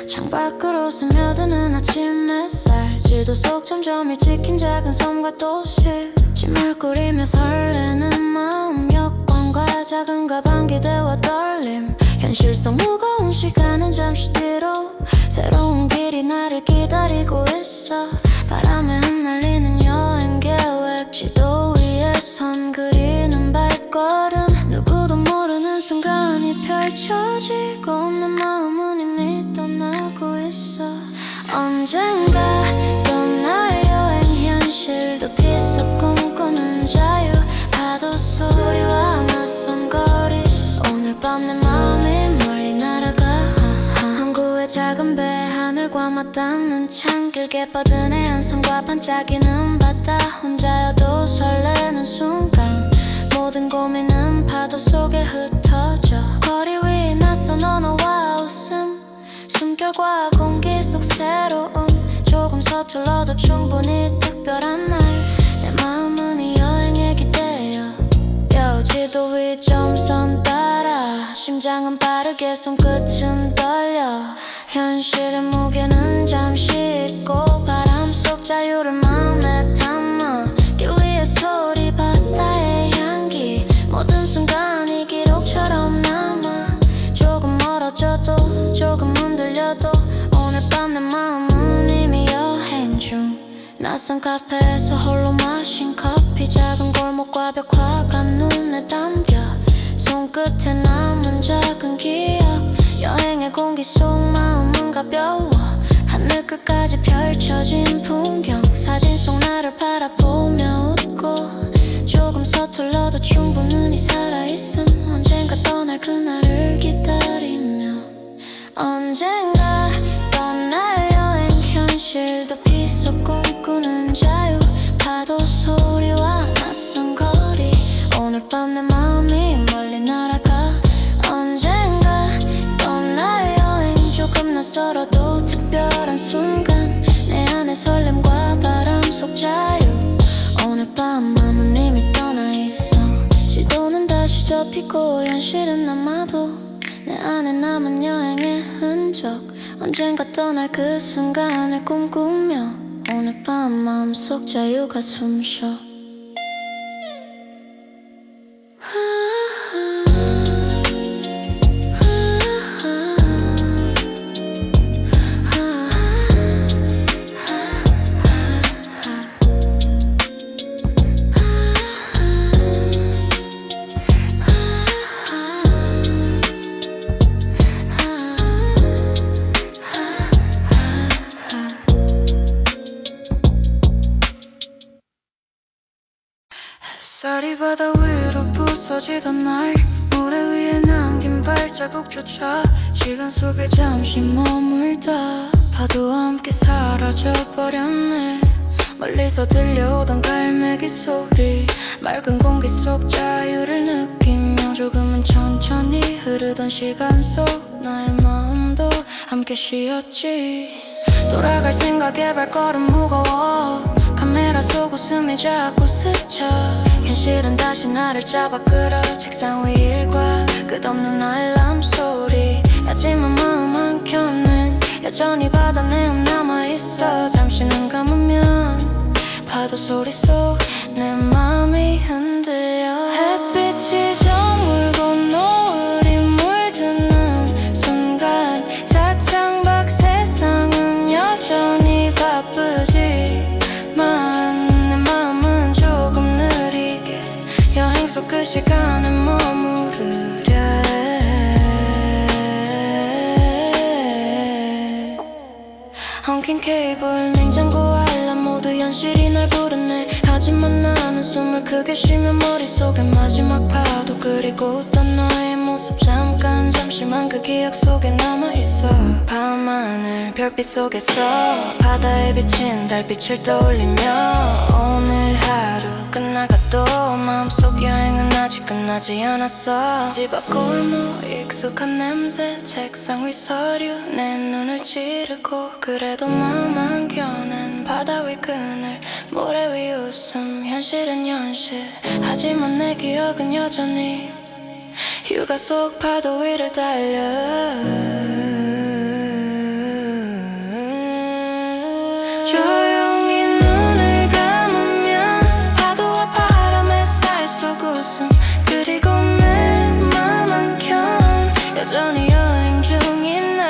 창밖으로 스며드는 아침 햇살, 지도 속 점점이 찍힌 작은 섬과 도시, 짐을 꾸리며 설레는 마음, 여권과 작은 가방 기대와 떨림, 현실 속 무거운 시간은 잠시 뒤로, 새로운 길이 나를 기다리고 있어. 바람에 흩날리는 여행 계획, 지도 위에 선 그리는 발걸음, 누구도 모르는 순간이 펼쳐지고 내 마음은 이미 떠나고 있어. 언젠가 떠날 여행, 현실도 비속 꿈꾸는 자유, 파도 소리와 낯선 거리, 오늘 밤 내 마음이 멀리 날아가. 항구의 작은 배, 하늘과 맞닿는 창길, 개 뻗은 해안선과 반짝이는 바다, 혼자여도 설레는 순간, 모든 고민은 파도 속에 흩어져. 거리 위 낯선 언어와 웃음, 숨결과 공기 속 새로움, 조금 서툴러도 충분히 특별한 날, 내 마음은 이 여행에 기대어. 지도 위 점선 따라 심장은 빠르게 손끝은 떨려. 현실의 무게는 잠시 잊고 바람 속 자유를 마음에 담아. 길 위의 소리, 바다의 향기, 모든 순간이 기록처럼 남아. 조금 멀어져도 조금 흔들려도 오늘 밤 내 마음은 이미 여행 중. 낯선 카페에서 홀로 마신 커피, 작은 골목과 벽화가 눈에 담겨. 손끝에 남은 작은 기억, 여행의 공기 속 마음은 가벼워. 하늘 끝까지 펼쳐진 풍경, 사진 속 나를 바라보며 웃고. 조금 서툴러도 충분히 살아있음, 언젠가 떠날 그날을 기다리며. 언젠가 떠날 여행, 현실도 비속 꿈꾸는 자유, 파도 소리와 낯선 거리, 오늘 밤 내 마음이 멀리 날아가. 언젠가 떠날 여행, 조금 낯설어도 특별한 순간, 내 안의 설렘과 바람 속 자유, 오늘 밤 마음은 이미 떠나 있어. 지도는 다시 접히고 현실은 남아도 내 안에 남은 여행의 흔적, 언젠가 떠날 그 순간을 꿈꾸며 오늘 밤 마음속 자유가 숨쉬어. 햇살이 바다 위로 부서지던 날, 모래 위에 남긴 발자국조차 시간 속에 잠시 머물다 파도와 함께 사라져버렸네. 멀리서 들려오던 갈매기 소리, 맑은 공기 속 자유를 느끼며 조금은 천천히 흐르던 시간 속 나의 마음도 함께 쉬었지. 돌아갈 생각에 발걸음 무거워, 카메라 속 웃음이 자꾸 스쳐. 현실은 다시 나를 잡아 끌어, 책상 위 일과 끝없는 알람 소리, 하지만 마음 한켠은 여전히 바다 내음 남아있어. 잠시 눈 감으면 파도 소리 속 내 마음이 흔들려. 햇빛이 저물고 노을이 물드는 순간, 차창 밖 세상은 여전히 바쁘지만 내 마음은 조금 느리게 여행 속 그 시간에 머무르려 해. 엉킨 케이블, 냉장고 알람 모두 현실이 날 부르네. 하지만 나는 숨을 크게 쉬며 머릿속에 마지막 파도, 그리고 또 너의 모습 잠시만 그 기억 속에 남아있어. 밤하늘 별빛 속에서 바다에 비친 달빛을 떠올리며 오늘 하루 끝나가도 마음속 여행은 아직 끝나지 않았어. 집 앞 골목 익숙한 냄새, 책상 위 서류 내 눈을 찌르고, 그래도 마음 한켠엔 바다 위 그늘 모래 위 웃음 현실은 현실 하지만 내 기억은 여전히 휴가 속 파도 위를 달려 조용히 눈을 감으면 파도와 바람에 쌓일 속 웃음 그리고 내 맘 한켠 여전히 여행 중인 나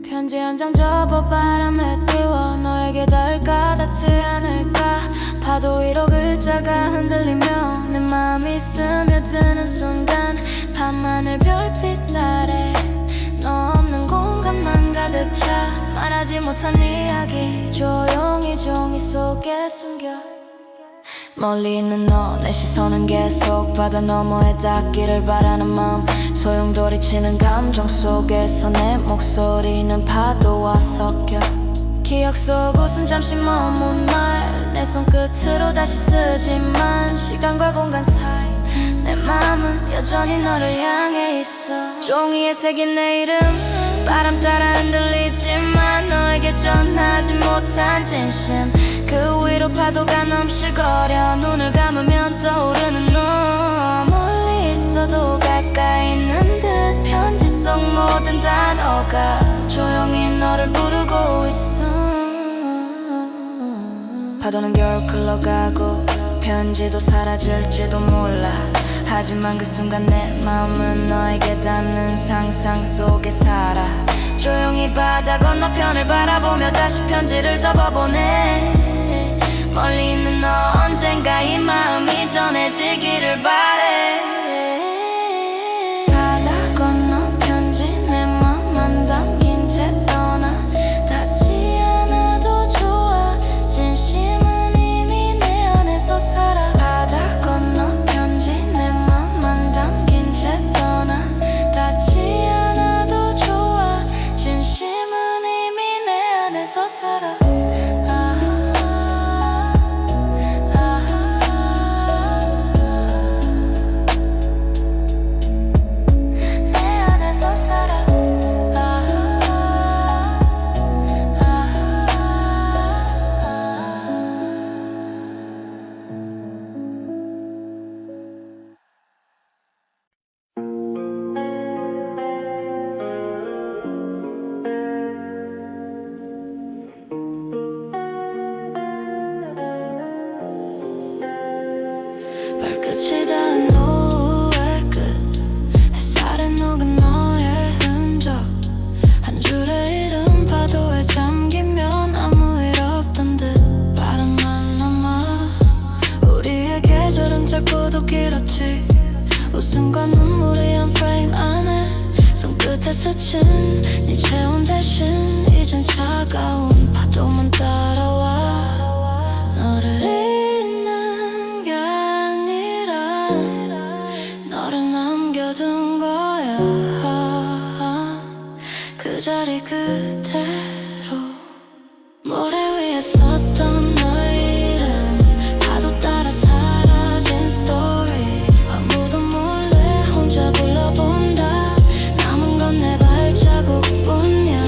편지 한 장 접어 바람에 띄워 너에게 닿을까 닿지 않을까 파도 위로 글자가 흔들리며 내 마음이 스며드는 순간 밤하늘 별빛 아래 너 없는 공간만 가득 차 말하지 못한 이야기 조용히 종이 속에 숨겨 멀리 있는 너 내 시선은 계속 바다 너머에 닿기를 바라는 마음 소용돌이치는 감정 속에서 내 목소리는 파도와 섞여 기억 속 웃음 잠시 머문 말 내 손끝으로 다시 쓰지만 시간과 공간 사이 내 맘은 여전히 너를 향해 있어 종이에 새긴 내 이름 바람 따라 흔들리지만 너에게 전하지 못한 진심 그 위로 파도가 넘실거려 눈을 감으면 떠오르는 너 멀리 있어도 가까이 있는 듯 편지 속 모든 단어가 조용히 너를 부르고 있어 파도는 겨울 흘러가고 편지도 사라질지도 몰라 하지만 그 순간 내 마음은 너에게 닿는 상상 속에 살아 조용히 바다 건너편을 바라보며 다시 편지를 접어보네 멀리 있는 너 언젠가 이 마음이 전해지기를 바래 바다 건너 편지 내 맘만 담긴 채 떠나 닿지 않아도 좋아 진심은 이미 내 안에서 살아 바다 건너 편지 내 맘만 담긴 채 떠나 닿지 않아도 좋아 진심은 이미 내 안에서 살아 발끝이 닿은 노을 끝 햇살에 녹은 너의 흔적 한 줄의 이름 파도에 잠기면 아무 일 없던 듯 바람만 남아 우리의 계절은 짧고도 길었지 웃음과 눈물이 한 프레임 안에 손끝에 스친 네 체온 대신 이젠 차가운 파도만 따라와 너를 잊는 게 아니라 너를 남겨둔 거야 그 자리 그대로 모래 위에 썼던 너의 이름 파도 따라 사라진 스토리 아무도 몰래 혼자 불러본다 남은 건 내 발자국뿐이야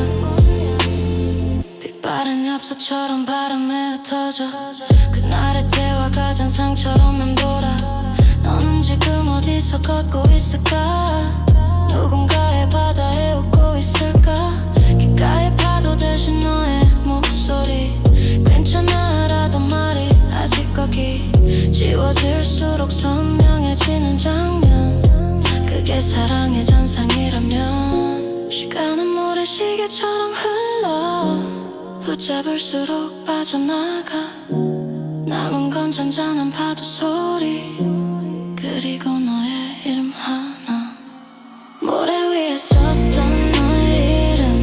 빛바랜 엽서처럼 바람에 흩어져 그날의 대화가 잔상처럼 맴돌아 너는 지금 어디서 걷고 있을까 누군가의 바다에 웃고 있을까 귓가에 파도 대신 너의 목소리 괜찮아라던 말이 아직 거기 지워질수록 선명해지는 장면 그게 사랑의 전상이라면 시간은 모래시계처럼 흘러 붙잡을수록 빠져나가 남은 건 잔잔한 파도 소리 그리고 너의 이름 하나 모래 위에 썼던 너의 이름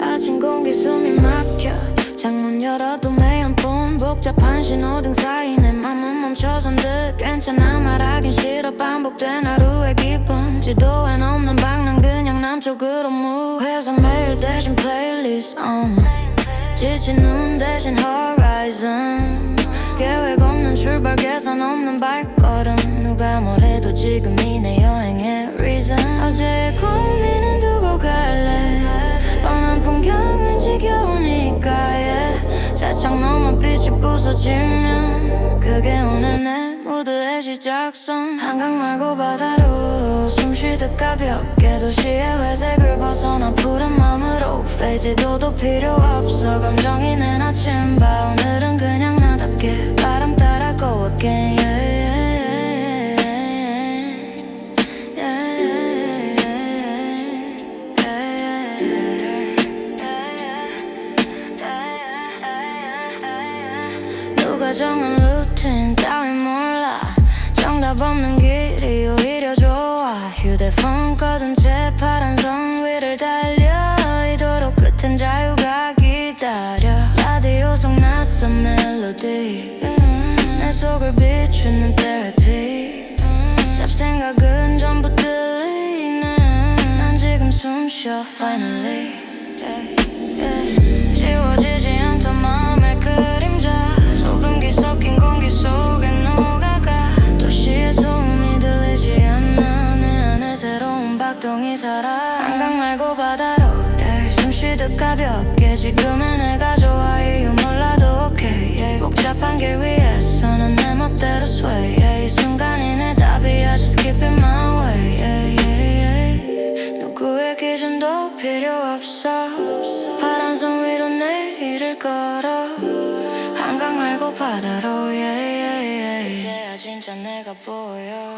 아침 공기 숨이 막혀 창문 열어도 매연 폰 복잡한 신호등 사이 내 맘은 멈춰선 듯 괜찮아 말하긴 싫어 반복된 하루의 기분 지도엔 없는 방향 그냥 남쪽으로 move 회사 매일 대신 플레이리스트 on 지친 눈 대신 horizon 계획 없는 출발 계산 없는 발걸음 누가 뭐래도 지금이 내 여행의 reason 어제의 고민은 두고 갈래 뻔한 풍경은 지겨우니까 yeah. 차창 너머 빛이 부서지면 그게 오늘 내 무드의 시작선 한강 말고 바다로 숨쉬듯 가볍게 도시의 회색을 벗어나 푸른 마음으로 페이지도도 필요 없어 감정이 낸 아침 봐 오늘은 그냥 나답게 바람 따라 go again yeah. 누가 정한 루틴 따윈 몰라 정답 없는 길이 오히려 좋아 휴대폰 꺼둔 채 파란 선 위를 달려 이 도로 끝엔 자유가 기다려 라디오 속 낯선 멜로디 내 속을 비추는 테라피 잡생각은 전부 들리네 난 지금 숨쉬어 finally 지워지지 않던 마음의 그림자 소금기 섞인 공기 속에 녹아가 도시의 소음이 들리지 않아 내 안에 새로운 박동이 살아 한강 말고 바다로 숨쉬듯 가볍게 지금의 내가 좋아 이유 몰라도 오케이 복잡한 길 위에서는 내 멋대로 sway 이 순간이 내 답이야 just keep it my way 누구의 기준도 필요 없어 파란 선 위로 내일을 걸어 한강 말고 바다로 이제야 진짜 내가 보여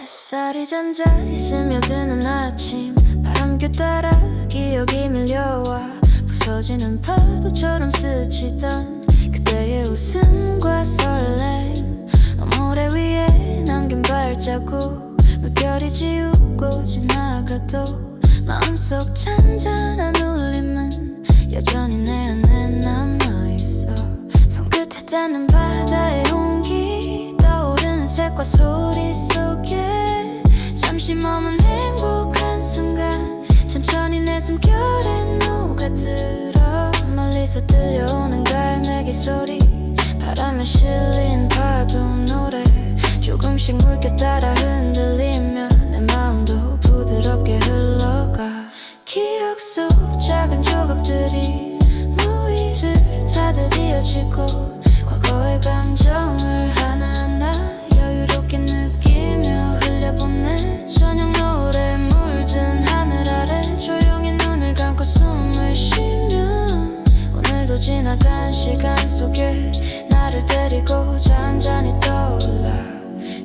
햇살이 잔자에 스며드는 아침 바람결 따라 기억이 밀려와 부서지는 파도처럼 스치던 그때의 웃음과 설렘 모래 위에 남긴 발자국 물결이 지우고 지나가도 마음속 잔잔한 울림은 여전히 내 안에 남아있어 손끝에 닿는 바다의 온기 떠오르는 색과 소리 속에 잠시 머문 행복한 순간 천천히 내 숨결에 녹아들어 멀리서 들려오는 갈매기 소리 바람에 실린 파도 노래 조금씩 물결 따라 흔들리며 내 마음도 부드럽게 흘러가 기억 속 작은 조각들이 무의를 다스디어지고 과거의 감정을 하나하나 여유롭게 느끼며 흘려보내 저녁 노래 물든 하늘 아래 조용히 눈을 감고 숨을 쉬며 오늘도 지나간 시간 속에 나를 데리고 잔잔히 떠올라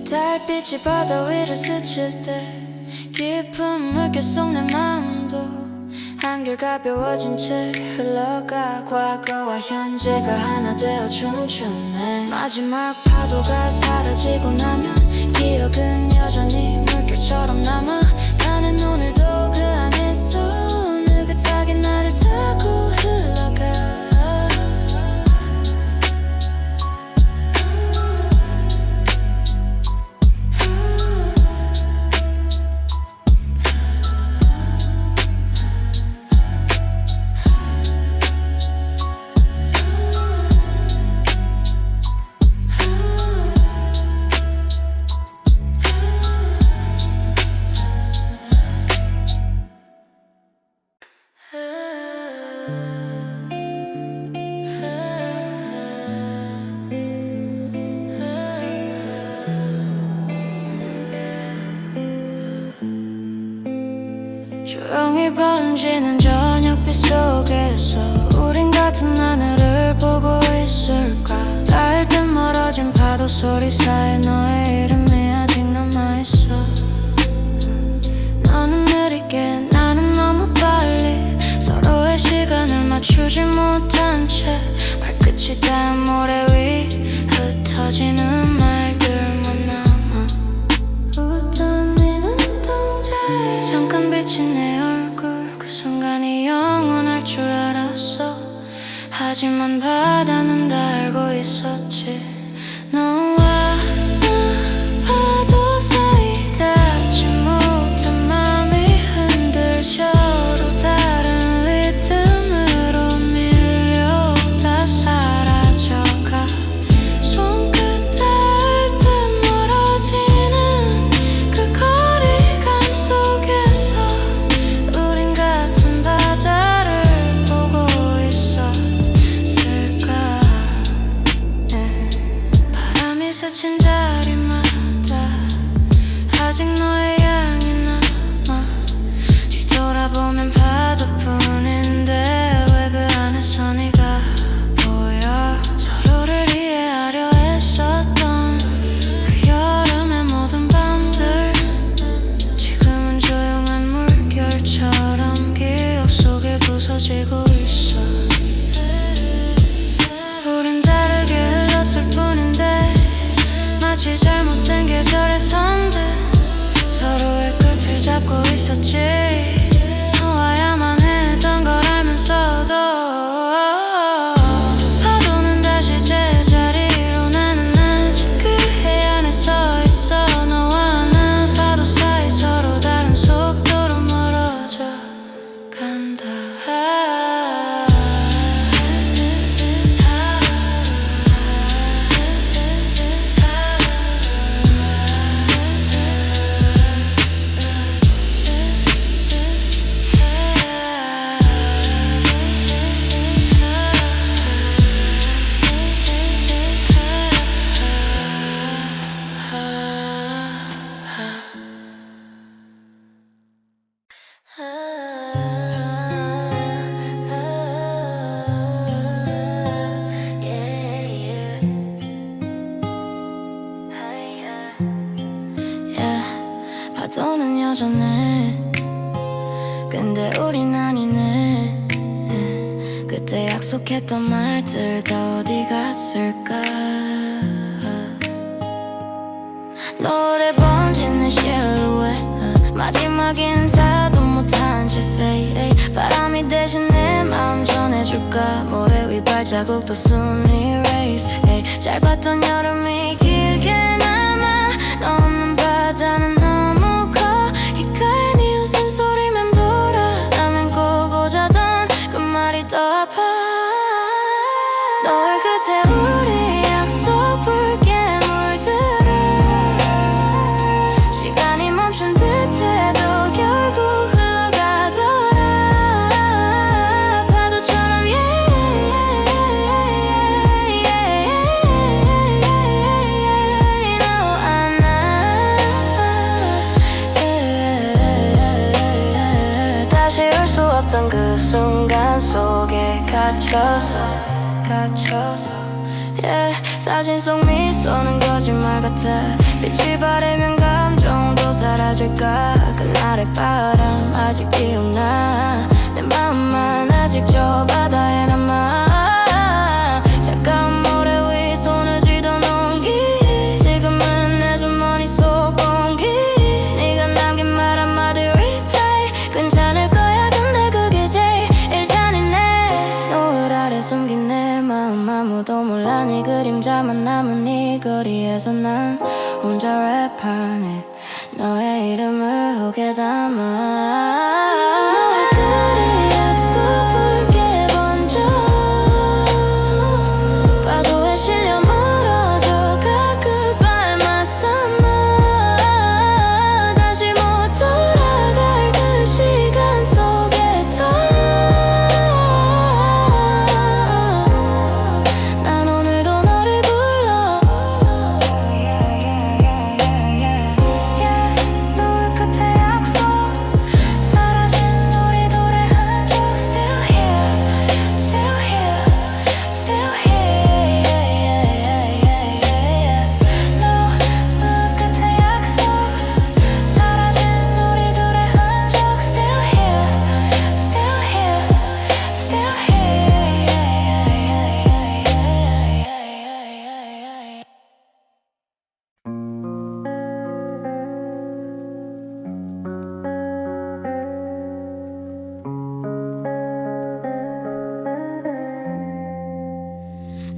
달빛이 바다 위를 스칠 때 깊은 물결 속 내 마음도 한결 가벼워진 채 흘러가 과거와 현재가 하나 되어 춤추네 마지막 파도가 사라지고 나면 기억은 여전히 물결처럼 남아 나는 오늘도 그 안에서 느긋하게 나를 타고 흘러가 조용히 번지는 저녁빛 속에서 우린 같은 하늘을 보고 있을까. 닿을 듯 멀어진 파도 소리 사이 너의 이름이 아직 남아있어. 너는 느리게 나는 너무 빨리 서로의 시간을 맞추지 못한 채 발끝이 닿은 모래 위 흩어지는 말들만 남아. 웃어내는 동자에 잠깐 비친 내 얼굴 그 순간이 영원할 줄 알았어. 하지만 바다는 다 알고 있었지. 너와 나 파도 사이 닿지 못한 맘이 흔들 서로 다른 리듬으로 밀려 다 사라져가. 손끝 닿을 듯 멀어지는 그 거리감 속에서 우린 같은 바다를 보고 있었을까. 바람이 스친 자리마다 아직 너의 향이 남아. 뒤돌아보면 파도뿐인데 왜 그 안에서 네가 보여. 서로를 이해하려 했었던 그 여름의 모든 밤들 지금은 조용한 물결처럼 기억 속에 부서지고 있어. 우린 다르게 흘렀을 뿐인데 마치 잘못된 계절에 선 듯 서로의 끝을 잡고 있었지. 놓아야만 했던 걸 알면서도 파도는 다시 제자리로 나는 아직 그 해안에 서 있어. 너와 나 파도 사이 서로 다른 속도로 멀어져 간다. 파도는 여전해 근데 우린 아니네. 그때 약속했던 말들 다 어디 갔을까. 노래 번지는 실루엣 마지막 인사도 못한 채 fade. 바람이 대신 내 마음 전해줄까. 모래 위 발자국도 soon erase. 짧았던 여름이 길게 남아. 너 없는 바다는 너무 커. 귓가에 네 웃음소리 맴돌아. 나면 꼬고 자던 그 말이 더 아파. 노을 끝에 우리 약속 붉게 물들어. 시간이 멈춘 듯해도 결국 흘러가더라. 파도처럼 너와 나 다시 올 수 없던 그 순간 속에 갇혀서 사진 속 미소는 거짓말 같아. 빛이 바래면 감정도 사라질까. 그날의 바람 아직 기억나. 내 맘만 아직 저 바다에 남아. 차가운 모래 위 손을 쥐던 온기 지금은 내 주머니 속 공기. 네가 남긴 말 한마디 replay. 괜찮을 거야 근데 그게 제일 잔인해. 노을 아래 숨긴 내 마음 아무도 몰라. 네 그림자만 남은 이 거리에서 난 혼자 랩하네. 너의 이름을 흙에 담아. 너희들의 약속 붉게 번져. 파도에 실려 멀어져가 그 발만 삼아. 다시 못 돌아갈 그 시간 속에서 난 오늘도 너를 불러. 노을 끝에 약속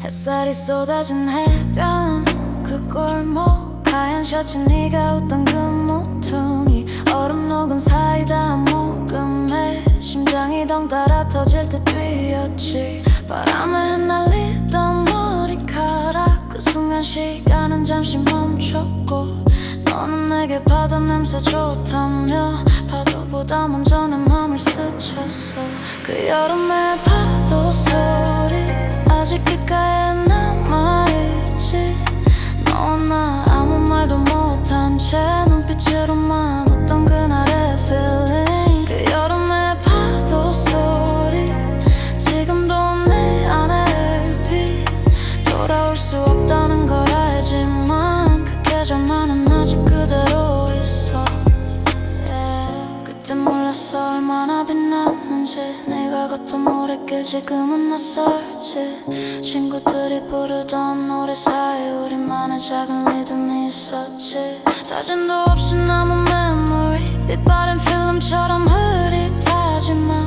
햇살이 쏟아진 해변 그 골목 하얀 셔츠 네가 웃던 그 모퉁이 얼음 녹은 사이다 모금에 심장이 덩달아 터질 때 뛰었지 바람에 흩날리던 머리카락 그 순간 시간은 잠시 멈췄고 너는 내게 바다 냄새 좋다며 파도보다 먼저 내 맘을 스쳤어 그 여름의 파도 소리 아직 귓가에 남아있지 너와 나 아무 말도 못한 채 눈빛으로만 웃던 그날의 feeling 그 여름의 파도 소리 지금도 내 안에 읊히 돌아올 수 없다는 걸 알지만 그 계절만은 아직 그대로 있어 그때 몰랐어 얼마나 빛났는지 네가 걷던 모래길 지금은 낯설지 친구들이 부르던 노래 사이 우리만의 작은 리듬이 있었지 사진도 없이 남은 메모리 빛바랜 필름처럼 흐릿하지만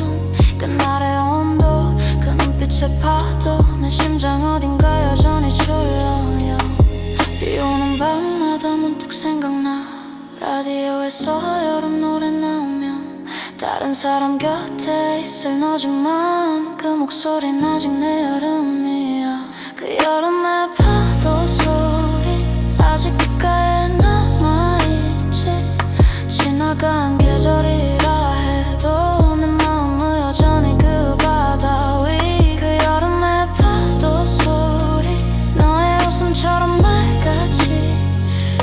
그날의 온도 그 눈빛의 파도 내 심장 어딘가 여전히 졸려요 비오는 밤마다 문득 생각나 라디오에서 여름 노래 나오면 다른 사람 곁에 있을 너지만 그 목소리는 아직 내 여름이야 그 여름의 파도 소리 아직 귓가에 남아있지 지나간 계절이라 해도 내 마음은 여전히 그 바다 위 그 여름의 파도 소리 너의 웃음처럼 맑았지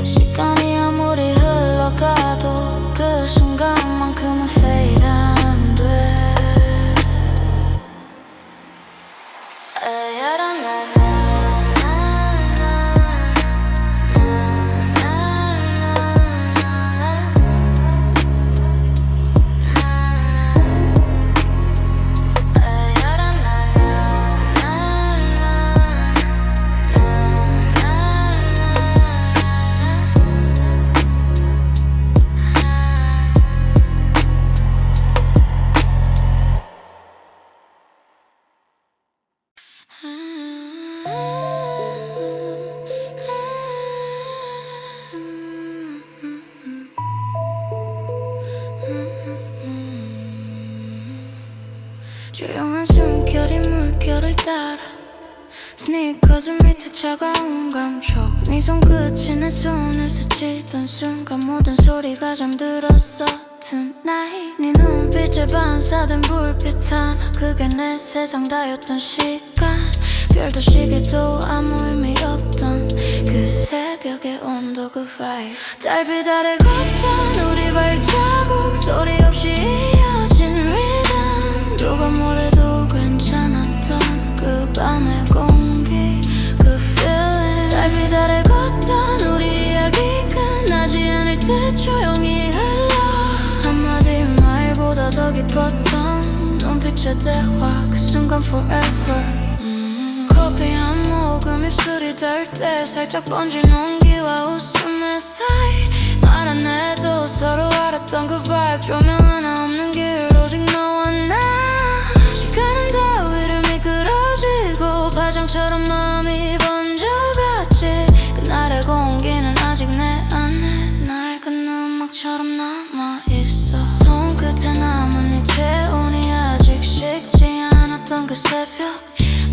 시간이 아무리 흘러가도 그 순간만큼은 fade 안 돼 조용한 숨결이 물결을 따라 스니커즈 밑에 차가운 감촉 네 손끝이 내 손을 스치던 순간 모든 소리가 잠들었어 Tonight 네 눈빛에 반사된 불빛 하나 그게 내 세상 다였던 시간 별도 시계도 아무 의미 없던 그 새벽의 온도 그 vibe 달빛 아래 걷던 우리 발자국 소리 없이 이어진 rhythm 누가 뭐래도 괜찮았던 그 밤의 공기 그 feeling 달빛 아래 걷던 우리 이야기 끝나지 않을 듯 조용히 흘러 한마디 말보다 더 깊었던 눈빛의 대화 그 순간 forever 커피 한 모금 입술이 닿을 때 살짝 번진 온기와 웃음의 사이 말 안 해도 서로 알았던 그 vibe 조명 하나 없는 길 오직 너와 나 시간은 더위를 미끄러지고 파장처럼 마음이 번져갔지 그날의 공기는 아직 내 안에 낡은 음악처럼 남아있어 손끝에 남은 이 체온이 아직 식지 않았던 그 새벽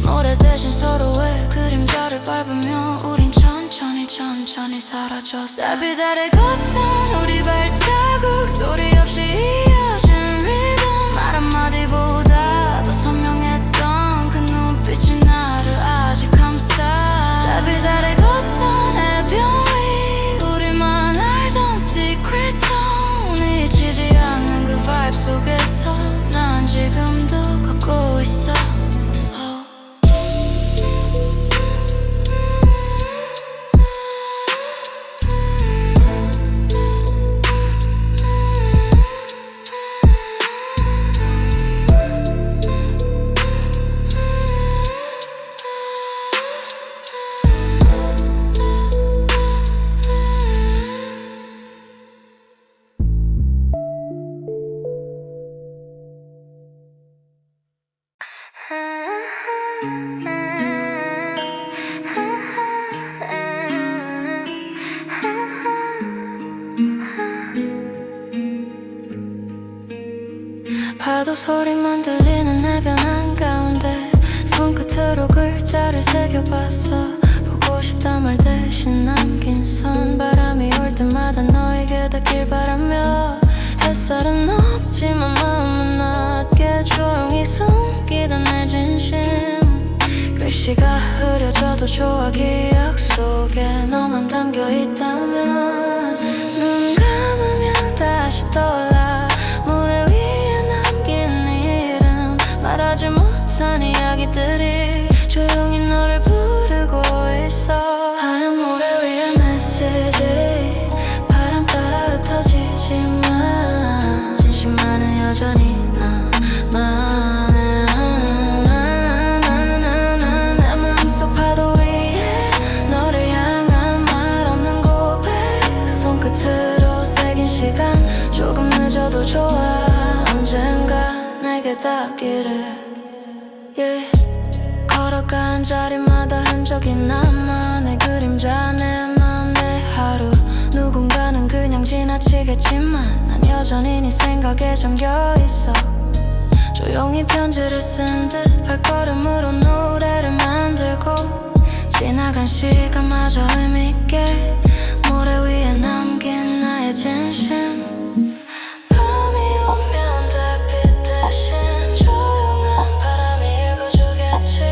모래 대신 서로의 그림자를 밟으며 우린 천천히 사라졌어 달빛 아래 걷던 우리 발자국 소리 없이 이어진 rhythm 말 한마디보다 더 선명했던 그 눈빛이 나를 아직 감싸 달빛 아래 걷던 해변 위 우리만 알던 secret tone 잊히지 않는 그 vibe 속에서 난 지금도 걷고 있어 파도 소리만 들리는 해변 한가운데 손끝으로 글자를 새겨봤어. 보고 싶다 말 대신 남긴 선. 바람이 올 때마다 너에게 닿길 바라며. 햇살은 없지만 마음은 낮게 조용히 숨기던 내 진심. 글씨가 흐려져도 좋아. 기억 속에 너만 담겨있다면. 눈 감으면 다시 떠올라. 모래 위에 남긴 네 이름. 말하지 못한 이야기들이 조용히 너를 부르고 있어. 하얀 모래 위에 메시지. 바람 따라 흩어지지만 진심만은 여전히 나만의. 내 맘속 파도 위에 너를 향한 말 없는 고백. 손끝으로 새긴 시간. 조금 늦어도 좋아. 언젠가 내게 닿기를. 걸어간 자리마다 흔적이 남아. 내 그림자 내 맘 내 하루. 누군가는 그냥 지나치겠지만 난 여전히 네 생각에 잠겨있어. 조용히 편지를 쓴 듯 발걸음으로 노래를 만들고. 지나간 시간마저 의미있게 모래 위에 남긴 나의 진심. 밤이 오면 달빛 대신 조용한 바람이 읽어주겠지.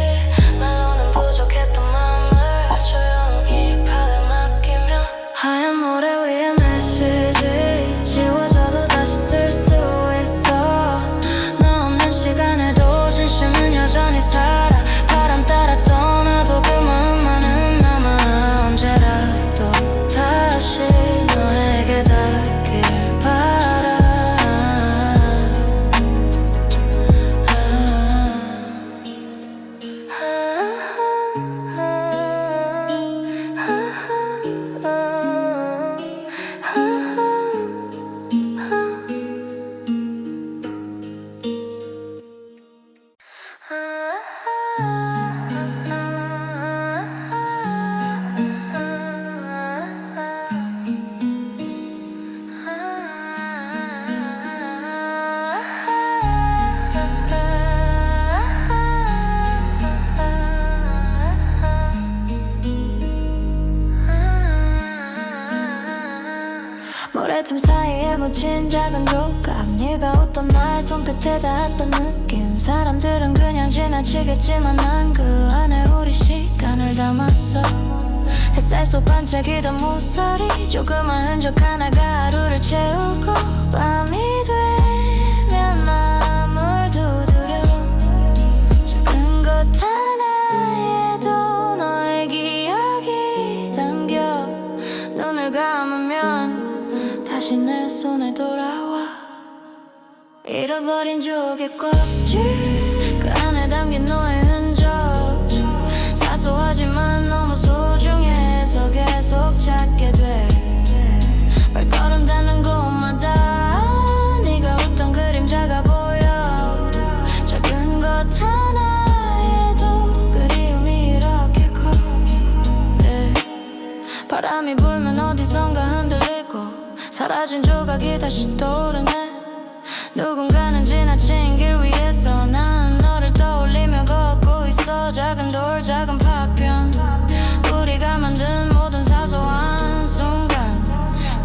말로는 부족했던 마음을 조용히 발에 맡기며. 하얀 모래 위에 메시지. 지워져도 다시 쓸 수 있어. 너 없는 시간에도 진심은 여전히 살아. 바람 따라 떠나도 그 마음만은 남아. 언제라도 다시 너에게 닿길 바라. 모래틈 사이에 묻힌 작은 조각. 네가 웃던 날 손끝에 닿았던 느낌. 사람들은 그냥 지나치겠지만 난 그 안에 우리 시간을 담았어. 햇살 속 반짝이던 무사리. 조그만 흔적 하나가 하루를 채우고. 밤이 되면 마음을 두드려. 작은 것 하나에도 너의 기억이 담겨. 눈을 감으면 다시 내 손에 돌아와. 잃어버린 조개 껍질. 그 안에 담긴 너의 흔적. 사소하지만 너무 소중해서 계속 찾게 돼. 발걸음 닿는 곳마다 네가 웃던 그림자가 보여. 작은 것 하나에도 그리움이 이렇게 커. 바람이 불면 어디선가 흔들리고. 사라진 조각이 다시 떠오르네. 누군가는 지나친 길 위에서 난 너를 떠올리며 걷고 있어. 작은 돌 작은 파편. 우리가 만든 모든 사소한 순간.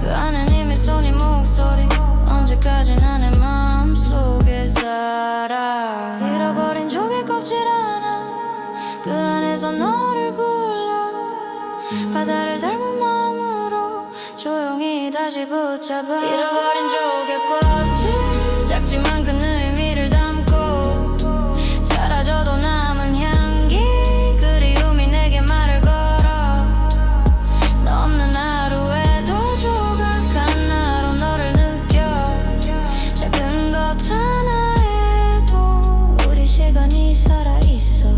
그 안엔 이미 손이 목소리. 언제까지나 내 마음속에 살아. 잃어버린 조개 껍질 하나. 그 안에서 너를 불러. 바다를 닮은 마음으로 조용히 다시 붙잡아. 잃어버린 조개 껍질. 작지만 큰 의미를 담고. 사라져도 남은 향기. 그리움이 내게 말을 걸어. 너 없는 하루에도 조각 하나로 너를 느껴. 작은 것 하나에도 우리 시간이 살아있어.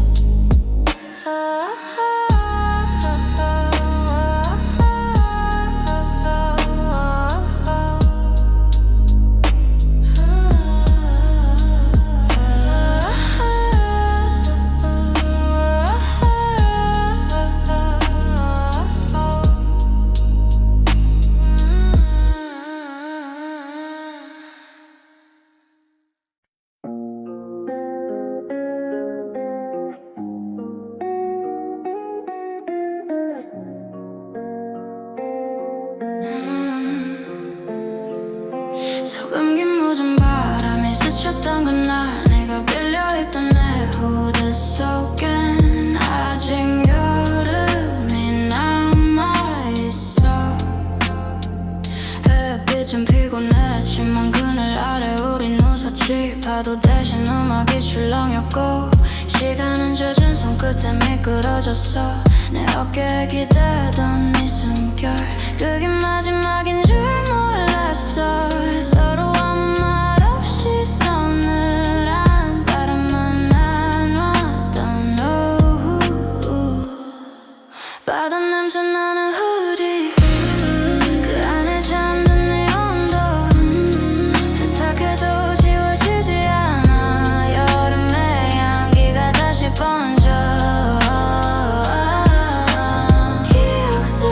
파도 대신 음악이 출렁였고 시간은 젖은 손끝에 미끄러졌어 내 어깨에 기대던 네 숨결 그게 마지막인 줄 몰랐어 서로 아무 말 없이 서늘한 바람만 나눴던 오후 바다 냄새 나는 후디 그 안에 잠든 네 온도 세탁해도 지워지지 않아 여름의 향기가 다시 번져 기억 속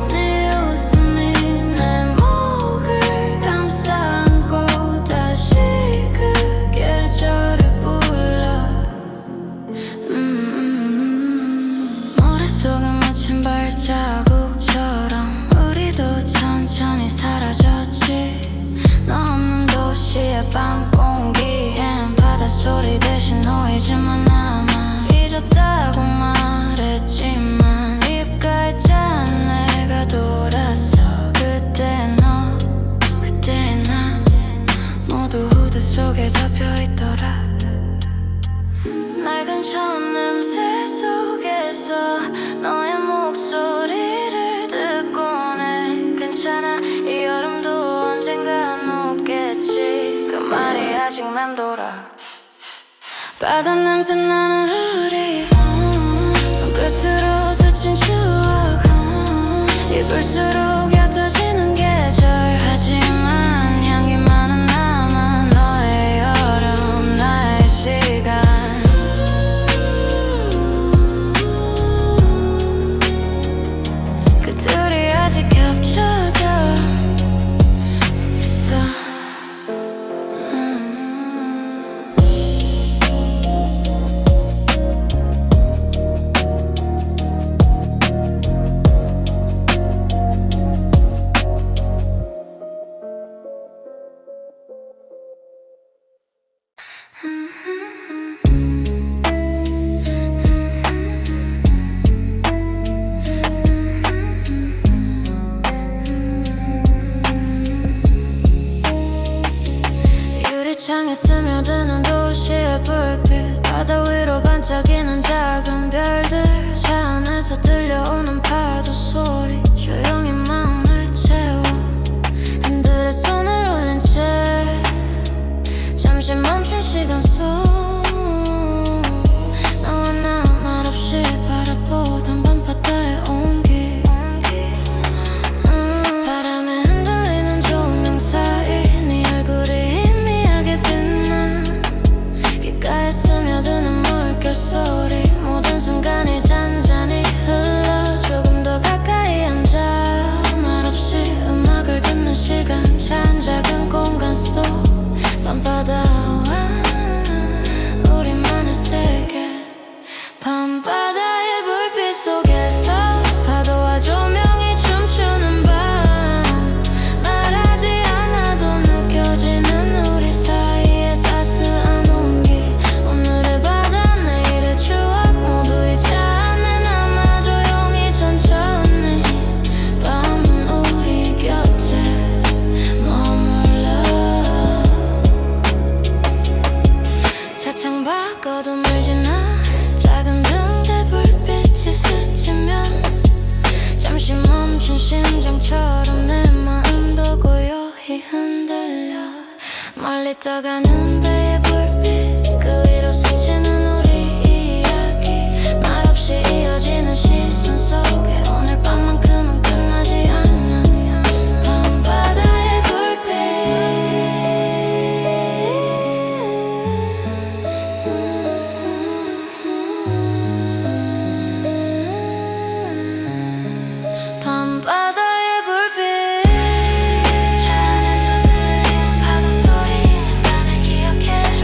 네 웃음이 내 목을 감싸 안고 다시 그 계절을 불러 머릿속에 맺힌 발자국처럼 우리도 천천히 사라졌지 너 없는 도시의 밤 공기엔 바닷소리 대신 노이즈만 남아 잊었다고 말했지만 입가에 찬 내가 돌았어 그때 너 그때 나 모두 후드 속에 잡혀있더라 낡은 천 냄새 속에서 너의 목소리를 듣고네 괜찮아 이 여름도 언젠간 오겠지 그 말이 아직 맴돌아 바다 냄새 나는 우리 손끝으로 스친 추억 입을수록 옅어지는 계절 하지만 향기만은 남아 너의 여름 나의 시간 그 둘이 아직 겹쳐져 있어 유리창에 스며드는 도시의 불빛 바다 위로 반짝이는 작은 별들 차 안에서 들려오는 파도 소리 조용히 마음을 채워 핸들에 손을 올린 채 잠시 멈춘 시간 속 너와 나 말없이 바라보던 밤바다의 온기 바람에 흔들리는 조명 사이 네 얼굴이 희미하게 빛나 귓가에 스며드는 물결 소리 모든 순간이 잔잔히 흘러 조금 더 가까이 앉아 말없이 음악을 듣는 시간 찬 작은 공간 속 밤바다와 우리만의 세계 밤바다의 불빛 속에서 파도와 조명이 춤추는 밤 말하지 않아도 느껴지는 우리 사이의 따스한 온기 오늘의 바다 내일의 추억 모두 잊지 않네 남아 조용히 천천히 밤은 우리 곁에 머물러 차창 밖 어둠을 지나 작은 등대 불빛이 스치면 잠시 멈춘 심장처럼 내 마음도 고요히 흔들려 멀리 떠가는 배의 불빛 그 위로 스치는 우리 이야기 말없이 이어지는 시선 속에 오늘 밤만큼은 끝나지 않는 밤바다의 불빛 밤바다의 불빛 차 안에서 들린 파도 소리 순간을 기억해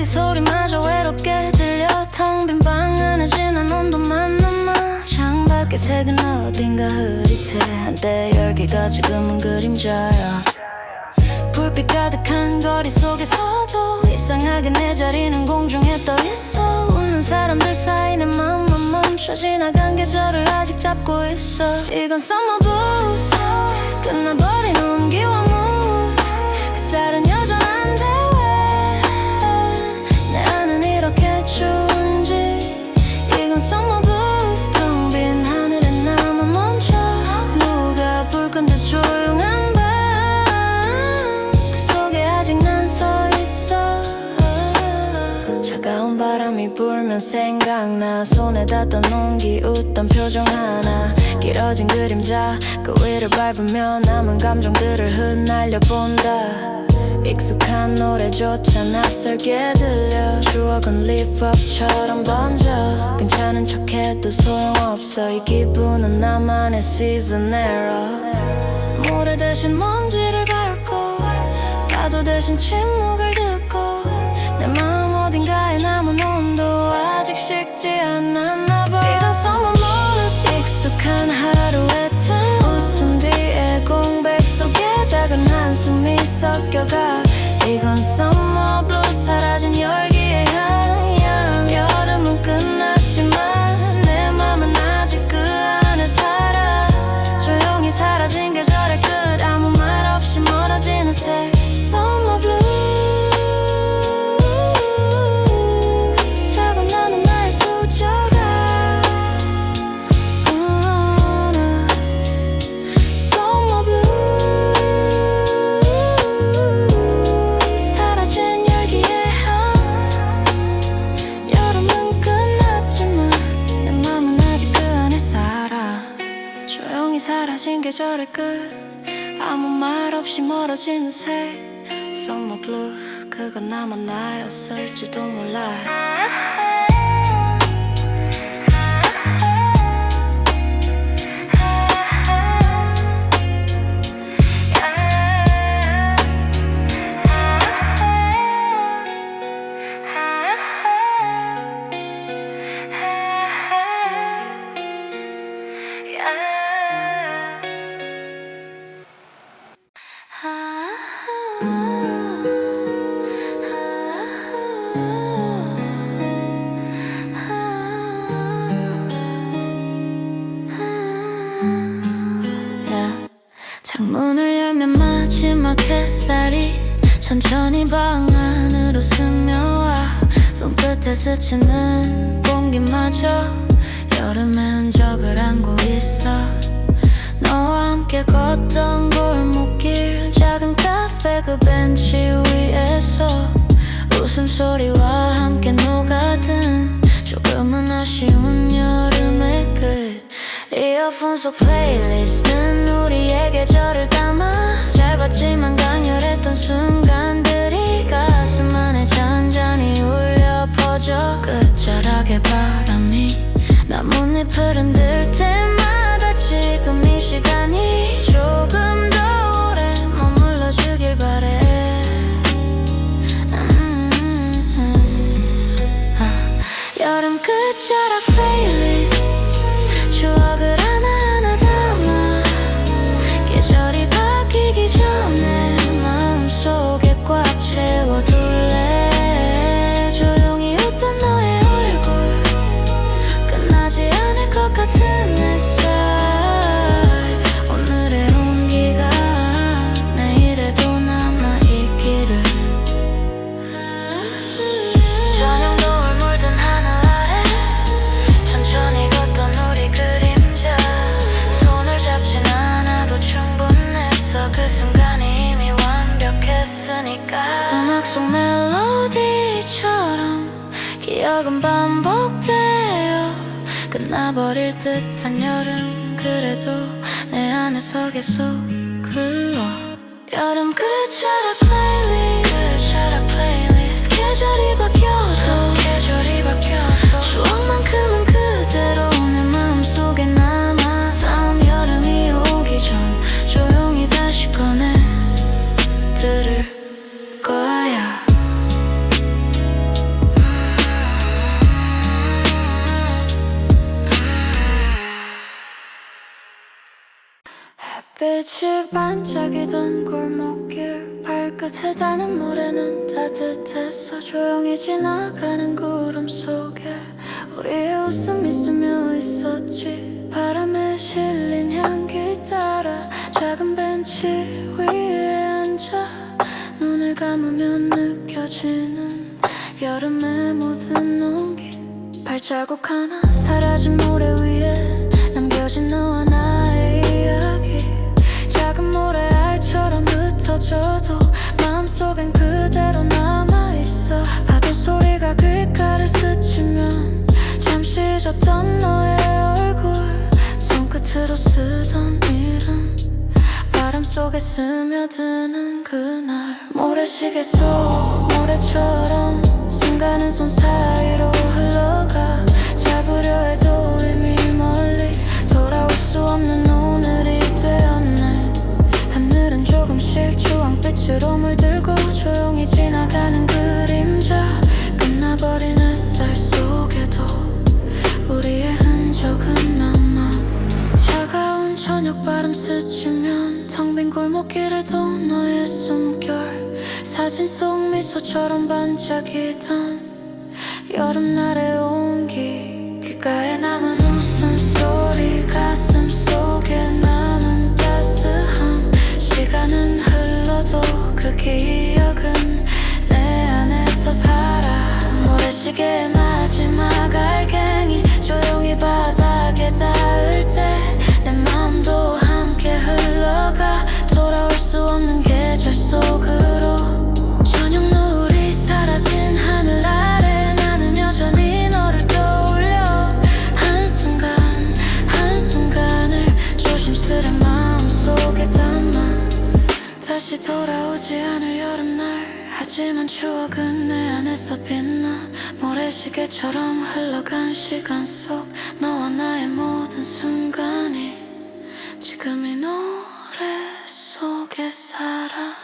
소리마저 외롭게 들려 텅 빈 방 안에 진한 온도만 남아 창밖에 색은 어딘가 흐릿해 한때 열기가 지금은 그림자야 불빛 가득한 거리 속에서도 이상하게 내 자리는 공중에 떠있어 웃는 사람들 사이 내 맘만 멈춰 지나간 계절을 아직 잡고 있어 이건 summer blues 끝나버린 온기와 물 햇살은 여전한데 왜 내 안은 이렇게 추운지 이건 summer blues 텅 빈 하늘에 나만 멈춰 누가 불 끈 듯 조용한 밤 그 속에 아직 난 서 있어 차가운 바람이 불면 생각나 손에 닿던 온기 웃던 표정 하나 길어진 그림자 그 위를 밟으며 남은 감정들을 흩날려본다 익숙한 노래조차 낯설게 들려 추억은 립업처럼 번져 괜찮은 척해도 소용없어 이 기분은 나만의 season error 모래 대신 먼지를 밟고 파도 대신 침묵을 듣고 내 마음 어딘가에 남은 온도 아직 식지 않았나 봐 이건 summer blues 익숙한 하루의 틈 웃음 뒤에 공백 속에 작은 한숨이 섞여가 이건 summer blues 사라진 열기의 향연 여름은 끝났지만 내 맘은 아직 그 안에 살아 조용히 사라진 계절의 끝 아무 말 없이 멀어지는 색 summer blues 사고 나는 나의 수저가 summer blues 사라진 열기의 향 여름은 끝났지만 내 맘은 아직 그 안에 살아 조용히 사라진 계절의 끝 아무 말 없이 멀어지는 색 Summer blue 그건 나만 나였을지도 몰라 창문을 열면 마지막 햇살이 천천히 방 안으로 스며와 손끝에 스치는 공기마저 여름의 흔적을 안고 있어 너와 함께 걷던 골목길 작은 카페 그 벤치 위에서 웃음소리와 함께 녹아든 조금은 아쉬운 여름의 끝 이어폰 속 플레이리스트는 우리의 계절을 담아 짧았지만 강렬했던 순간들이 가슴 안에 잔잔히 울려 퍼져 끝자락의 바람이 나뭇잎을 흔들 때마다 지금 이 시간이 조금 더 오래 머물러 주길 바래 여름 끝자락 플레이리스트 추억을 하나하나 담아 계절이 바뀌기 전에 마음속에 꽉 채워둘래 조용히 웃던 너의 얼굴 끝나지 않을 것 같은 햇살 오늘의 온기가 내일에도 남아있기를 저녁 노을 물든 하늘 아래 천천히 걷던 우리 그림자 손을 잡진 않아도 충분했어 그 순간이 이미 완벽했으니까 음악 속 멜로디처럼 기억은 반복되어 끝나버릴 듯한 여름 그래도 내 안에서 계속 흘러 여름 끝자락 플레이리스트 계절이 바뀌어도 추억만큼은 그대로 내 마음속에 남아 다음 여름이 오기 전 조용히 다시 꺼내 들을 거야 반짝이던 골목길 발끝에 닿는 모래는 따뜻했어. 조용히 지나가는 구름 속에 우리의 웃음이 스며 있었지. 바람에 실린 향기 따라 작은 벤치 위에 앉아 눈을 감으면 느껴지는 여름의 모든 온기. 발자국 하나 사라진 모래 위에 남겨진 너와 나의 이야기. 작은 모래알처럼 흩어져도 마음속엔 그대로 남아있어. 파도 소리가 귓가를 스치면 잠시 잊었던 너의 얼굴. 손끝으로 쓰던 이름 바람 속에 스며드는 그날. 모래시계 속 모래처럼 순간은 손 사이로 흘러가. 잡으려 해도 이미 멀리 돌아올 수 없는 오늘이 되었네. 하늘은 조금씩 주황빛으로 물들고 조용히 지나가는 그림자. 끝나버린 햇살 속에도 우리의 흔적은 남아. 차가운 저녁 바람 스치면 텅 빈 골목길에도 너의 숨결. 사진 속 미소처럼 반짝이던 여름날의 온기. 귓가에 남은 웃음소리 가슴 속에 남은 따스함. 시간은 흘러도 그 기억은 내 안에서 살아. 모래시계의 마지막 알갱이 조용히 바닥에 닿을 때 내 마음도 함께 흘러가. 돌아올 수 없는 계절 속으로. 저녁 노을이 사라진 하늘 아래 나는 여전히 너를 떠올려. 한순간 한순간을 조심스레 마음속에 담아. 다시 돌아오지 않을 여름날. 하지만 추억은 내 안에서 빛나. 모래시계처럼 흘러간 시간 속 너와 나의 모든 순간이 지금 이 노래 속에 살아.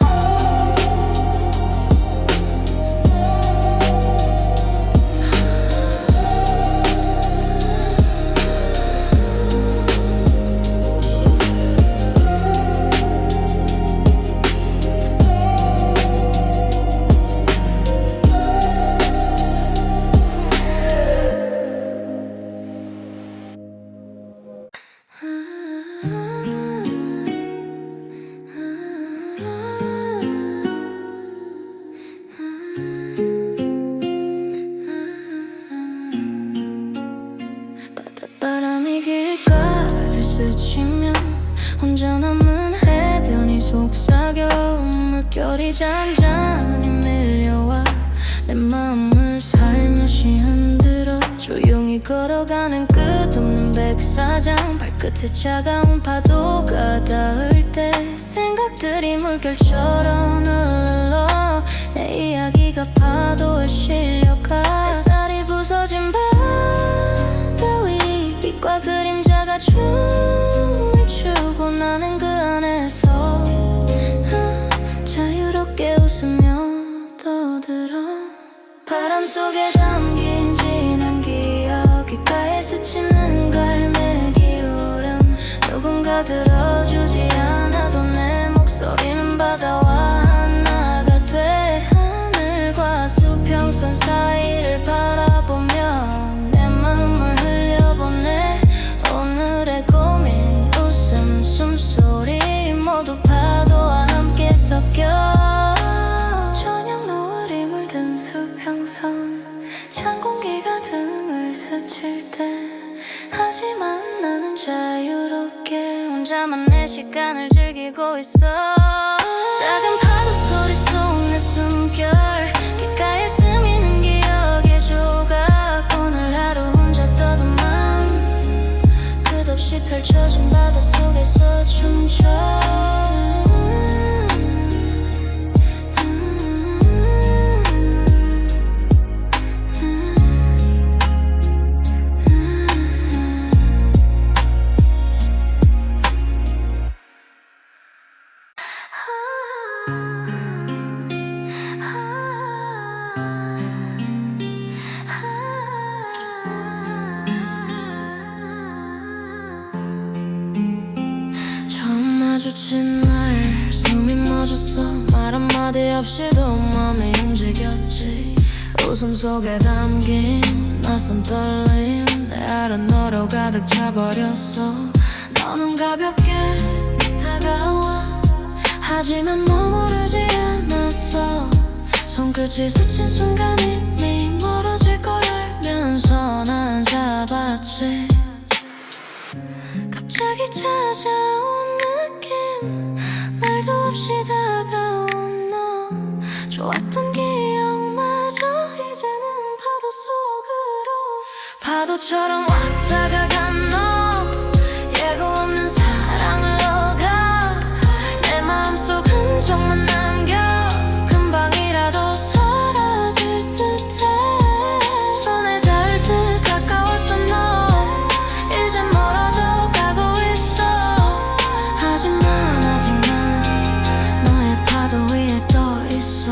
바람이 길가를 스치면 혼자 남은 해변이 속삭여. 물결이 잔잔히 밀려와 내 마음을 살며시 흔들어. 조용히 걸어가는 끝없는 백사장. 발끝에 차가운 파도가 닿을 때 생각들이 물결처럼 흘러 내 이야기가 파도에 실려가. 햇살이 부서진 바다 위 빛과 그림자가 춤을 추고 나는 그 안에서 자유롭게 웃으며 떠들어. 바람 속에 담긴 진한 기억. 귓가에 스치는 갈매기 울음. 누군가 들어주지 않아도 내 목소리는 바다와 하나가 돼. 하늘과 수평선 사이를 바라보며 내 마음을 흘려보내. 오늘의 고민 웃음 숨소리 모두 파도와 함께 섞여. 저녁 노을이 물든 수평선 찬 공기가 등을 스칠 때 하지만 나는 자유롭게 혼자만 내 시간을 즐기고 있어. 작은 파도 소리 속 내 숨결. 귓가에 스미는 기억의 조각. 오늘 하루 혼자 떠든 맘 끝없이 펼쳐진 바다 속에서 춤춰. 있어. 말 한마디 없이도 맘이 움직였지. 웃음 속에 담긴 낯선 떨림, 내 알은 너로 가득 차버렸어. 너는 가볍게 다가와 하지만 머무르지 않았어. 손끝이 스친 순간 이미 멀어질 걸 알면서 난 잡았지. 갑자기 찾아온 느낌, 말도 없이 다가온 너. 좋았던 기억마저 이제는 파도 속으로, 파도처럼 왔다가 간 너. 예고 없는 사랑을 너가 내 마음속 흔적만 남겨. 금방이라도 사라질 듯해. 손에 닿을 듯 가까웠던 너 이젠 멀어져 가고 있어. 하지만 아직 난 너의 파도 위에 떠 있어.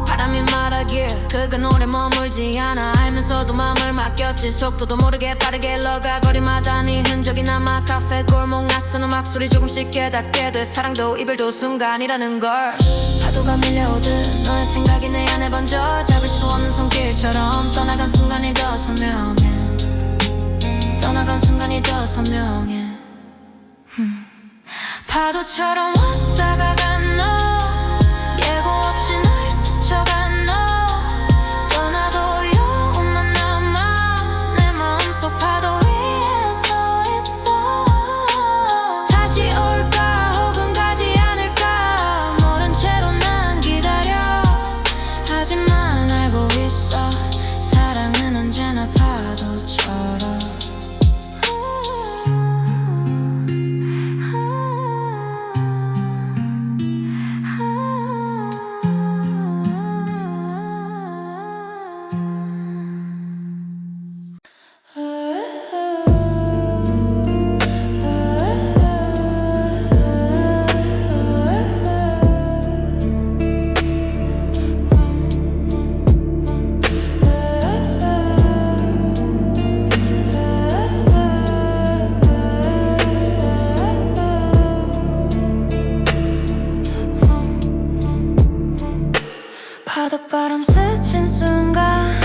바람이 말하길 그건 오래 머물지 않아. 알면서도 마음을 맡겼지. 속도도 모르게 빠르게 흘러가. 거리마다 네 흔적이 남아. 카페 골목 낯선 음악 소리 조금씩 깨닫게 돼. 사랑도 이별도 순간이라는 걸. 파도가 밀려오듯 너의 생각이 내 안에 번져. 잡을 수 없는 손길처럼 떠나간 순간이 더 선명해. 떠나간 순간이 더 선명해. 파도처럼 왔다가 간 너. 예고 없이 날 스쳐간 너. 떠나도 영혼만 남아. 내 마음속 파도 위에 서 있어. 다시 올까 혹은 가지 않을까 모른 채로 난 기다려. 하지만 알고 있어. 사랑은 언제나 파도처럼. 파도바람 스친 순간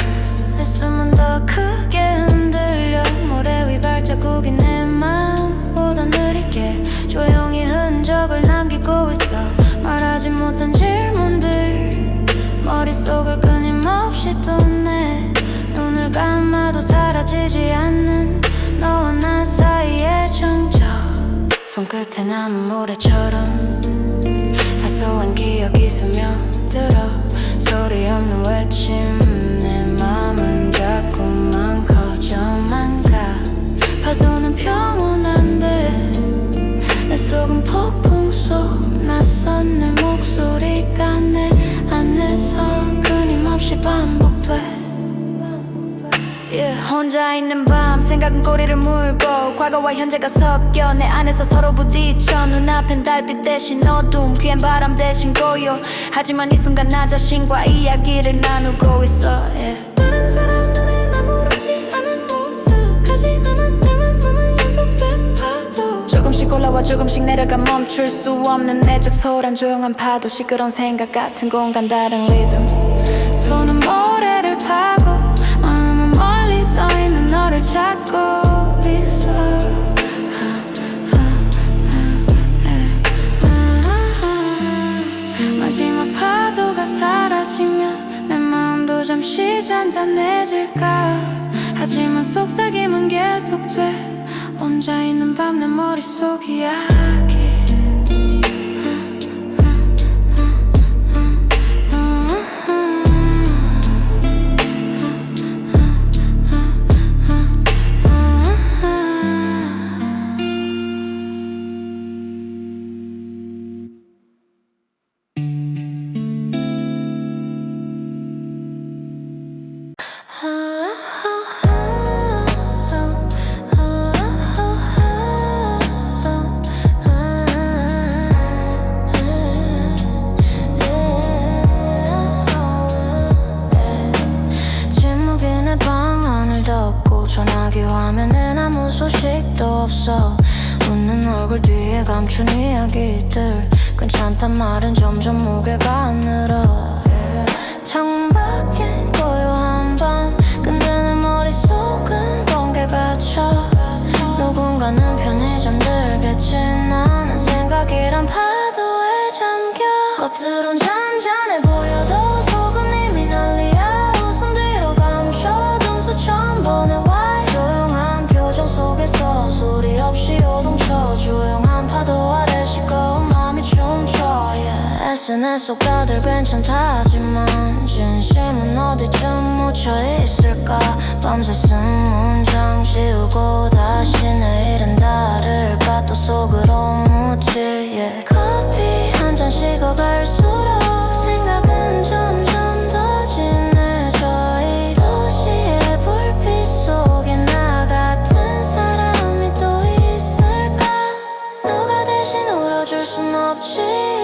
내 숨은 더 크게 흔들려. 모래 위 발자국이 내 맘보다 느리게 조용히 흔적을 남기고 있어. 말하지 못한 질문들 머릿속을 끊임없이 떠내. 눈을 감아도 사라지지 않는 너와 나 사이의 정적. 손끝에 남은 모래처럼 사소한 기억이 스며들어. 소리 없는 외침 내 맘은 자꾸만 커져만 가. 파도는 평온한데 내 속은 폭풍 속. 낯선 내 목소리가 내 안에서 끊임없이 반복돼. 혼자 있는 밤 생각은 꼬리를 물고 과거와 현재가 섞여 내 안에서 서로 부딪혀. 눈앞엔 달빛 대신 어둠, 귀엔 바람 대신 고요. 하지만 이 순간 나 자신과 이야기를 나누고 있어. 다른 사람 눈에 아무렇지 않은 모습. 하지만 내 맘은 연속된 파도. 조금씩 올라와 조금씩 내려가 멈출 수 없는 내적 소란. 조용한 파도 시끄러운 생각 같은 공간 다른 리듬. 손은 모래를 파고 마음은 멀리 떠있는 너를 찾고 있어. 마지막 파도가 사라지면 내 마음도 잠시 잔잔해질까. 하지만 속삭임은 계속돼. 혼자 있는 밤 내 머릿속 이야기. 감춘 이야기들 괜찮단 말은 점점 무게가 늘어 창밖엔 고요한 밤 근데 내 머릿속은 번개가 쳐 누군가는 편히 잠들겠지 나는 생각이란 파도에 잠겨 겉으론 잔잔해 보여도 속은 이미 난리야 웃음 뒤로 감춰둔 수천 번의 why 조용한 표정 속에서 소리 없이 요동쳐 조용한 파도 아래 시꺼운 맘이 춤춰 SNS 속 다들 괜찮다지만 진심은 어디쯤 묻혀있을까 밤새 쓴 문장 지우고 다시 내일은 다를까 또 속으로 묻지 커피 한 잔 식어갈수록 생각은 점점 더 진해져 이 도시의 불빛 속에 나 같은 사람이 또 있을까 누가 대신 울어줄 순 없지